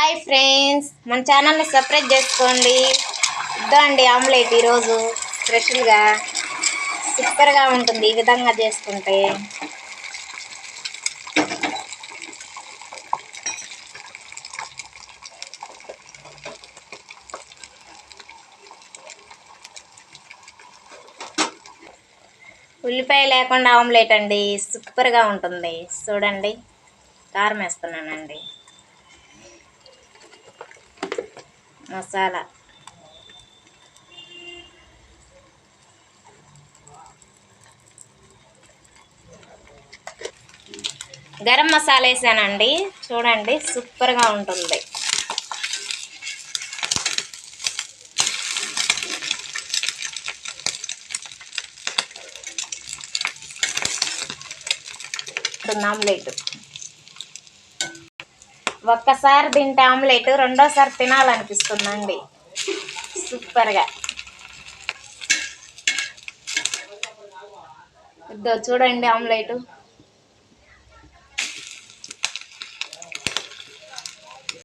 Hi friends, మన ఛానల్ని subscribe చేసుకోండి. ఇద్దండి ఆమ్లెట్ ఈరోజు స్పెషల్గా సూపర్గా ఉంటుంది ఈ విధంగా చేసుకుంటే. ఉల్లిపాయ లేకుండా ఆమ్లెట్ అండి, సూపర్గా ఉంటుంది. చూడండి, కారం వేస్తున్నానండి, మసాలా, గరం మసాలా వేసానండి. చూడండి, సూపర్గా ఉంటుంది. ఆమ్లెట్ ఒక్కసారి తింటే ఆమ్లెట్ రెండోసారి తినాలనిపిస్తుందండి, సూపర్గా. ఇద్దో చూడండి ఆమ్లెట్.